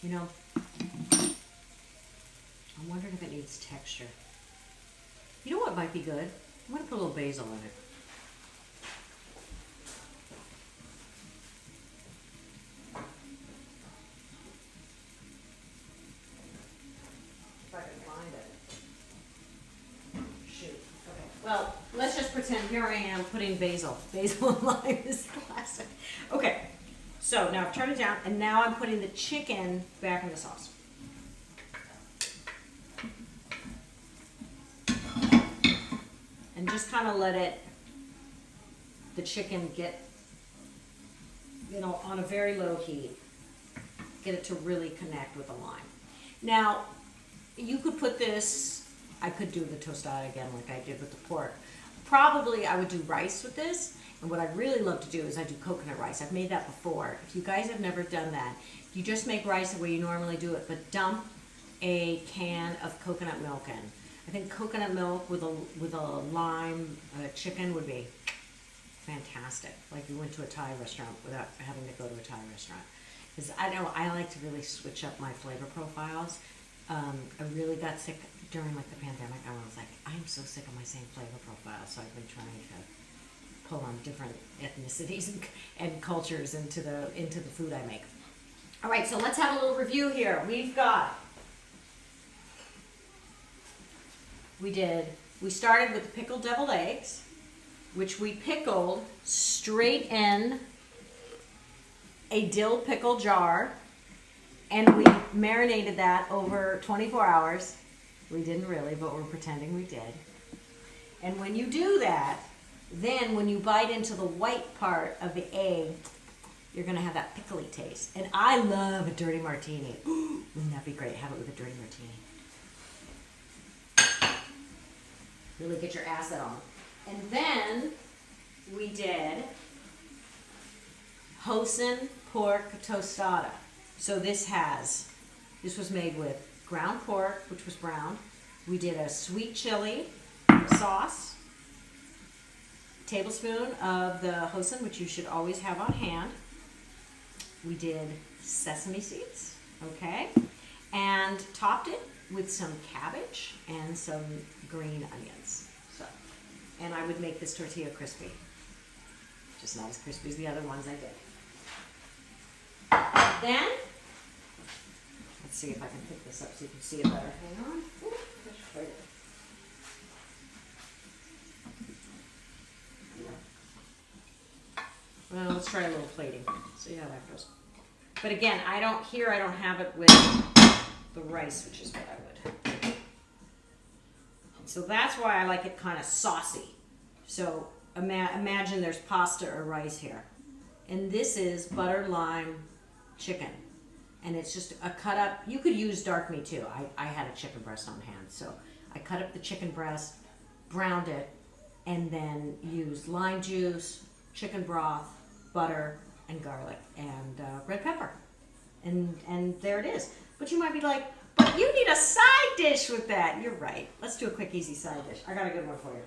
Speaker 1: You know, I'm wondering if it needs texture. You know what might be good? I'm going to put a little basil in it. If I can find it. Shoot. Okay. Well, let's just pretend here I am putting basil. Basil and lime is classic. Okay. So now I've turned it down, and now I'm putting the chicken back in the sauce. And just kind of let the chicken get, on a very low heat. Get it to really connect with the lime. Now, you could put this, I could do the tostada again like I did with the pork. Probably I would do rice with this. And what I really love to do is I do coconut rice. I've made that before. If you guys have never done that, you just make rice the way you normally do it, but dump a can of coconut milk in. I think coconut milk with a lime chicken would be fantastic. Like you went to a Thai restaurant without having to go to a Thai restaurant. Because I know I like to really switch up my flavor profiles. I really got sick during like the pandemic. I was like, I'm so sick of my same flavor profile. So I've been trying to pull on different ethnicities and cultures into the food I make. All right, so let's have a little review here. We started with pickled deviled eggs, which we pickled straight in a dill pickle jar, and we marinated that over 24 hours. We didn't really, but we're pretending we did. And when you do that, then when you bite into the white part of the egg, you're going to have that pickly taste. And I love a dirty martini. Wouldn't that be great? Have it with a dirty martini. Really get your acid on. And then we did Hoisin Pork Tostada. So this was made with ground pork, which was brown. We did a sweet chili sauce, tablespoon of the hoisin, which you should always have on hand. We did sesame seeds, okay, and topped it with some cabbage and some green onions. So, and I would make this tortilla crispy, just not as crispy as the other ones I did. Then, let's see if I can pick this up so you can see it better. Hang on. Ooh, well, let's try a little plating. See how that goes. But again, I don't have it with the rice, which is what I would. And so that's why I like it kind of saucy. So imagine there's pasta or rice here. And this is butter lime chicken. And it's just a cut up. You could use dark meat too. I had a chicken breast on hand. So I cut up the chicken breast, browned it, and then used lime juice, chicken broth, butter, and garlic, and red pepper. And there it is. But you might be like, but you need a side dish with that. You're right. Let's do a quick, easy side dish. I got a good one for you.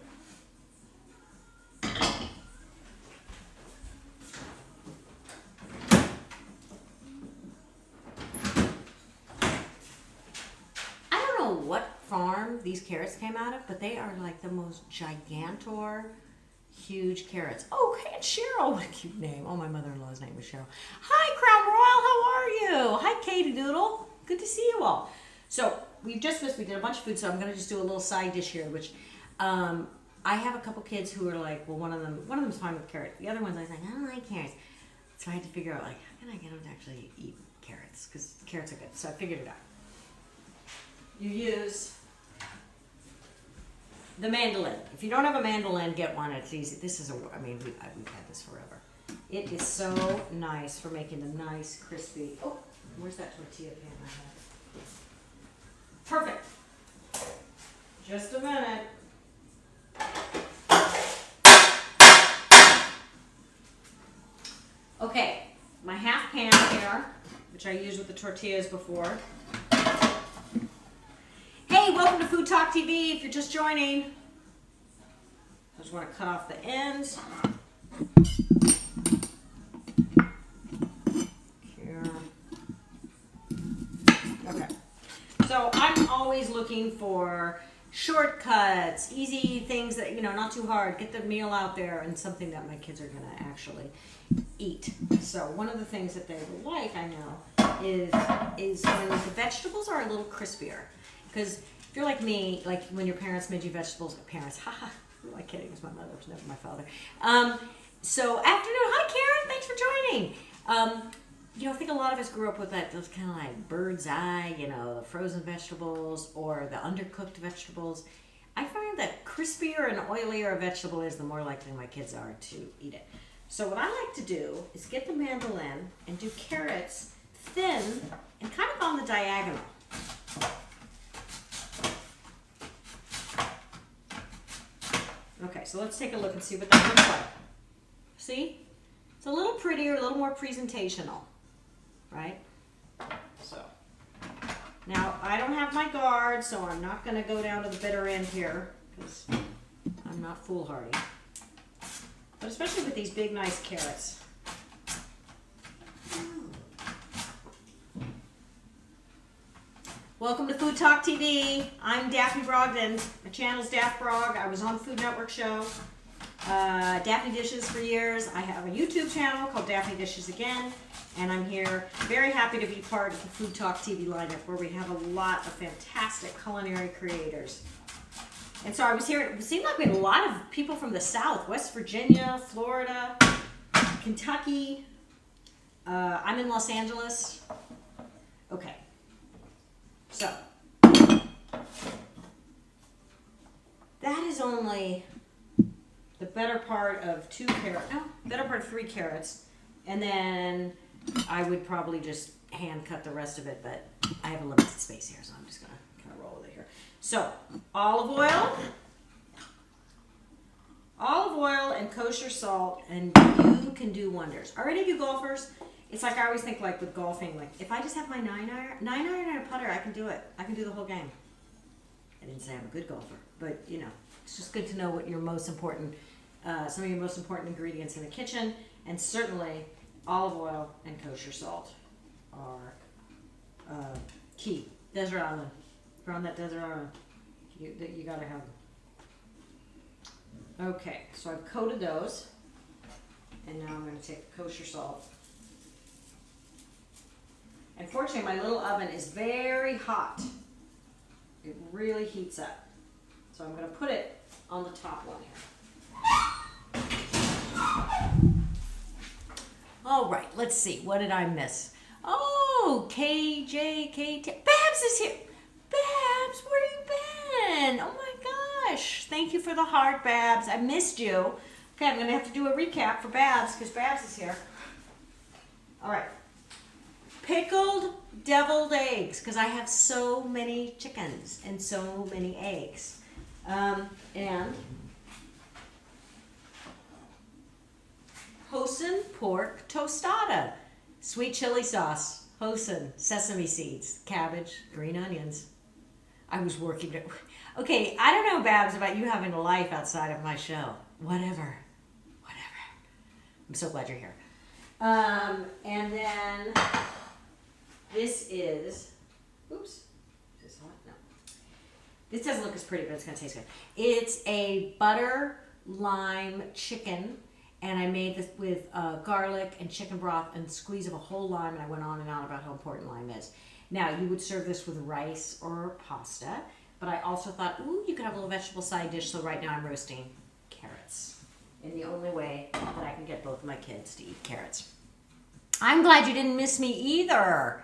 Speaker 1: What farm these carrots came out of, but they are like the most gigantor, huge carrots. Oh, hey, it's Cheryl. What a cute name. Oh, my mother-in-law's name was Cheryl. Hi, Crown Royal. How are you? Hi, Katie Doodle. Good to see you all. So we did a bunch of food, so I'm going to just do a little side dish here, which I have a couple kids who are like, well, one of them's fine with carrots. The other one's like, I don't like carrots. So I had to figure out, like, how can I get them to actually eat carrots? Because carrots are good. So I figured it out. You use the mandolin. If you don't have a mandolin, get one. It's easy. This is we've had this forever. It is so nice for making a nice crispy. Oh, where's that tortilla pan I had? Perfect. Just a minute. Okay, my half pan here, which I used with the tortillas before. Hey, welcome to Food Talk TV. If you're just joining, I just want to cut off the ends. Here. Okay. So I'm always looking for shortcuts, easy things that, not too hard. Get the meal out there and something that my kids are going to actually eat. So one of the things that they will like, I know, is when the vegetables are a little crispier. Because if you're like me, like when your parents made you vegetables, haha, who am I kidding? It was my mother, it was never my father. So afternoon, hi Karen, thanks for joining. I think a lot of us grew up with those kind of like bird's eye, the frozen vegetables or the undercooked vegetables. I find that crispier and oilier a vegetable is, the more likely my kids are to eat it. So what I like to do is get the mandolin and do carrots thin and kind of on the diagonal. Okay, so let's take a look and see what that looks like. See? It's a little prettier, a little more presentational, right? So, now I don't have my guard, so I'm not going to go down to the bitter end here, because I'm not foolhardy. But especially with these big, nice carrots. Welcome to Food Talk TV. I'm Daphne Brogdon. My channel's Daph Brog. I was on the Food Network show, Daphne Dishes for years. I have a YouTube channel called Daphne Dishes Again, and I'm here very happy to be part of the Food Talk TV lineup, where we have a lot of fantastic culinary creators. And so I was here, it seemed like we had a lot of people from the South, West Virginia, Florida, Kentucky. I'm in Los Angeles. Okay. So, that is only the better part of 3 carrots. And then I would probably just hand cut the rest of it, but I have a limited space here, so I'm just going to kind of roll with it here. So, olive oil. Olive oil and kosher salt, and you can do wonders. Are any of you golfers? It's like I always think like with golfing, like if I just have my 9-iron and a putter, I can do it. I can do the whole game. I didn't say I'm a good golfer, but you know, it's just good to know what your most important, some of your most important ingredients in the kitchen, and certainly olive oil and kosher salt are key. Desert island. If you're on that desert island, you gotta have them. Okay, so I've coated those, and now I'm going to take the kosher salt. Unfortunately, my little oven is very hot. It really heats up. So I'm going to put it on the top one here. All right, let's see. What did I miss? Oh, KJKT. Babs is here. Babs, where you been? Oh my gosh. Thank you for the heart, Babs. I missed you. Okay, I'm going to have to do a recap for Babs because Babs is here. All right. Pickled deviled eggs, because I have so many chickens and so many eggs. And Hoisin Pork Tostada, sweet chili sauce, Hoisin, sesame seeds, cabbage, green onions. I was working it. Okay, I don't know, Babs, about you having a life outside of my show. Whatever. I'm so glad you're here. And then this is, oops, is this hot? No. This doesn't look as pretty, but it's going to taste good. It's a butter lime chicken, and I made this with garlic and chicken broth and squeeze of a whole lime, and I went on and on about how important lime is. Now, you would serve this with rice or pasta, but I also thought, ooh, you could have a little vegetable side dish, so right now I'm roasting carrots. In the only way that I can get both of my kids to eat carrots. I'm glad you didn't miss me either.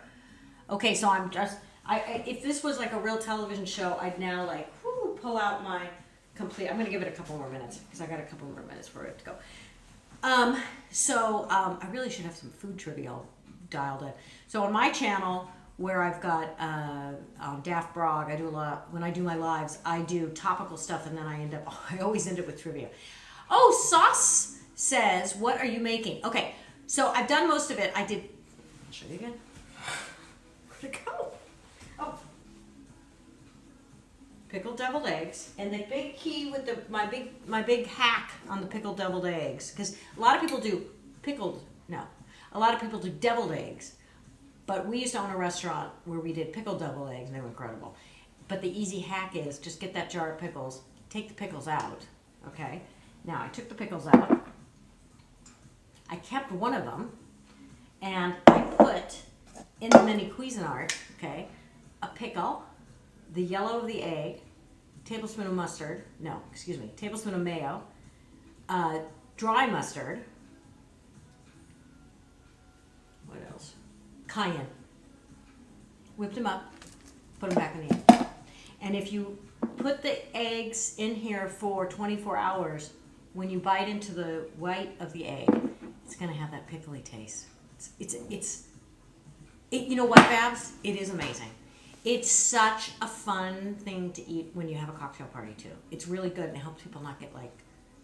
Speaker 1: Okay, so I'm just, if this was like a real television show, I'd now like, whoo, pull out my complete, I'm going to give it a couple more minutes because I got a couple more minutes for it to go. I really should have some food trivia dialed in. So on my channel, where I've got Daphne Brogdon, I do a lot, when I do my lives, I do topical stuff and then I always end up with trivia. Oh, Sauce says, what are you making? Okay, so I've done most of it. I'll show you again. Where'd it go? Oh. Pickled deviled eggs. And the big key with my big hack on the pickled deviled eggs, because a lot of people do a lot of people do deviled eggs. But we used to own a restaurant where we did pickled deviled eggs, and they were incredible. But the easy hack is just get that jar of pickles, take the pickles out, okay? Now, I took the pickles out. I kept one of them, and I put in the mini Cuisinart, okay, a pickle, the yellow of the egg, tablespoon of tablespoon of mayo, dry mustard, what else? Cayenne. Whipped them up, put them back in the oven. And if you put the eggs in here for 24 hours, when you bite into the white of the egg, it's going to have that pickly taste. You know what, Babs? It is amazing. It's such a fun thing to eat when you have a cocktail party, too. It's really good, and it helps people not get, like,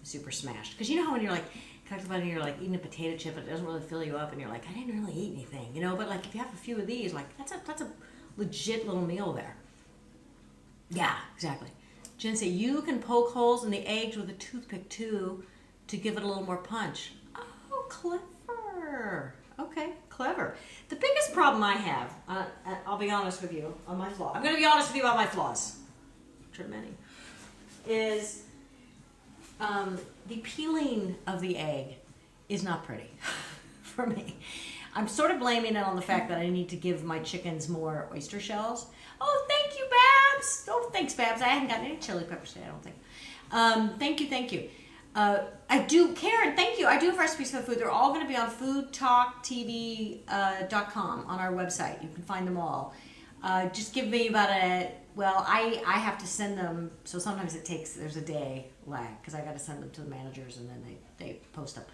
Speaker 1: super smashed. Because you know how when you're, like, cocktail party, you're, like, eating a potato chip, and it doesn't really fill you up, and you're like, I didn't really eat anything, you know? But, like, if you have a few of these, like, that's a legit little meal there. Yeah, exactly. Jen said, you can poke holes in the eggs with a toothpick, too, to give it a little more punch. Oh, clever. Okay, clever. The biggest problem I have, I'll be honest with you, on my flaw. I'm going to be honest with you about my flaws, which are many, is the peeling of the egg is not pretty for me. I'm sort of blaming it on the fact that I need to give my chickens more oyster shells. Oh, thank you, Babs. Oh, thanks, Babs. I haven't gotten any chili peppers today, I don't think. Thank you. Karen, thank you. I do have recipes for food. They're all going to be on FoodTokTV.com on our website. You can find them all. Just give me about I have to send them, so sometimes there's a day lag because I got to send them to the managers and then they post them.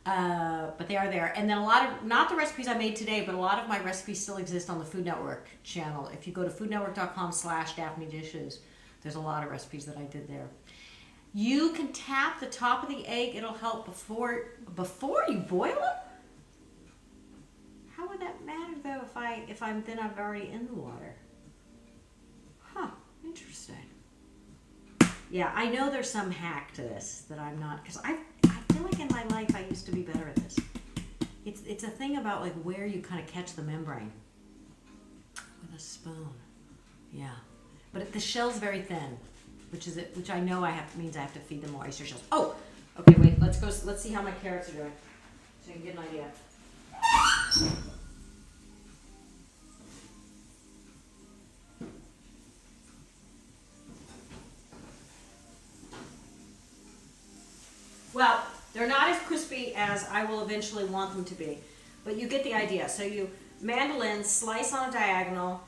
Speaker 1: But they are there. And then not the recipes I made today, but a lot of my recipes still exist on the Food Network channel. If you go to foodnetwork.com/Daphne Dishes, there's a lot of recipes that I did there. You can tap the top of the egg. It'll help before you boil it. How would that matter though if I'm already in the water? Huh, interesting. Yeah, I know there's some hack to this that I'm not, because I feel like in my life I used to be better at this. It's a thing about like where you kind of catch the membrane with a spoon. Yeah, but the shell's very thin, which I know means I have to feed them more oyster shells. Oh, okay, wait. Let's see how my carrots are doing, so you can get an idea. Well, they're not as crispy as I will eventually want them to be, but you get the idea. So you mandolin, slice on a diagonal,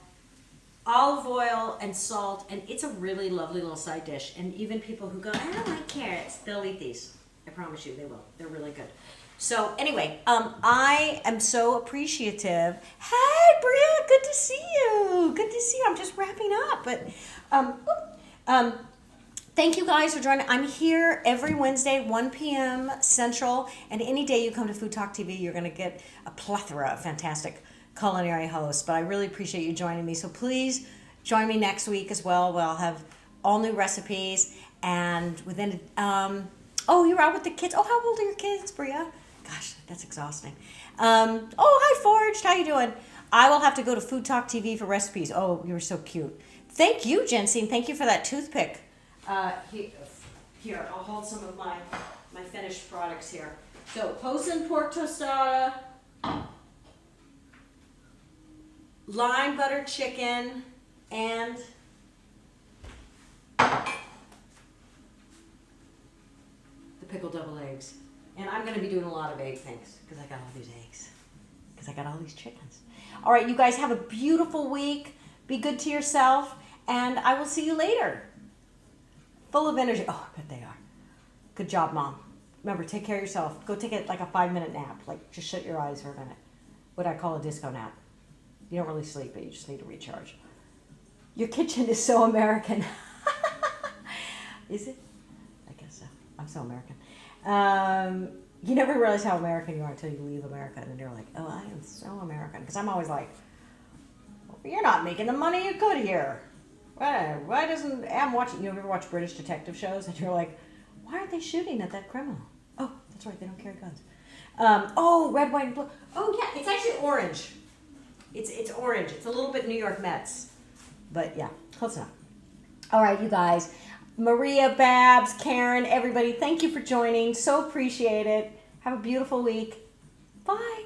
Speaker 1: olive oil and salt, and it's a really lovely little side dish. And even people who go, I don't like carrots, they'll eat these. I promise you, they will. They're really good. So anyway, I am so appreciative. Hey, Bria, good to see you. Good to see you. I'm just wrapping up, but thank you guys for joining. I'm here every Wednesday, 1 p.m. Central, and any day you come to Food Talk TV, you're going to get a plethora of fantastic culinary hosts. But I really appreciate you joining me. So please join me next week as well, where I'll have all new recipes. And within, you're out with the kids. Oh, how old are your kids, Bria? Gosh, that's exhausting. Hi, Forged. How you doing? I will have to go to Food Talk TV for recipes. Oh, you're so cute. Thank you, Jensine. Thank you for that toothpick. Here, I'll hold some of my finished products here. So, Hoisin Pork Tostada, lime butter chicken, and the pickled double eggs. And I'm going to be doing a lot of egg things because I got all these eggs. Because I got all these chickens. All right, you guys have a beautiful week. Be good to yourself. And I will see you later. Full of energy. Oh, I bet they are. Good job, Mom. Remember, take care of yourself. Go take like a 5-minute nap. Like, just shut your eyes for a minute. What I call a disco nap. You don't really sleep, but you just need to recharge. Your kitchen is so American. Is it? I guess so. I'm so American. You never realize how American you are until you leave America, and then you're like, oh, I am so American. Because I'm always like, well, you're not making the money you could here. Why doesn't Am watching? You ever watch British detective shows and you're like, why aren't they shooting at that criminal? Oh, that's right, they don't carry guns. Red, white, and blue. Oh yeah, it's actually orange. It's orange. It's a little bit New York Mets, but yeah, close enough. All right, you guys, Maria, Babs, Karen, everybody, thank you for joining. So appreciate it. Have a beautiful week. Bye.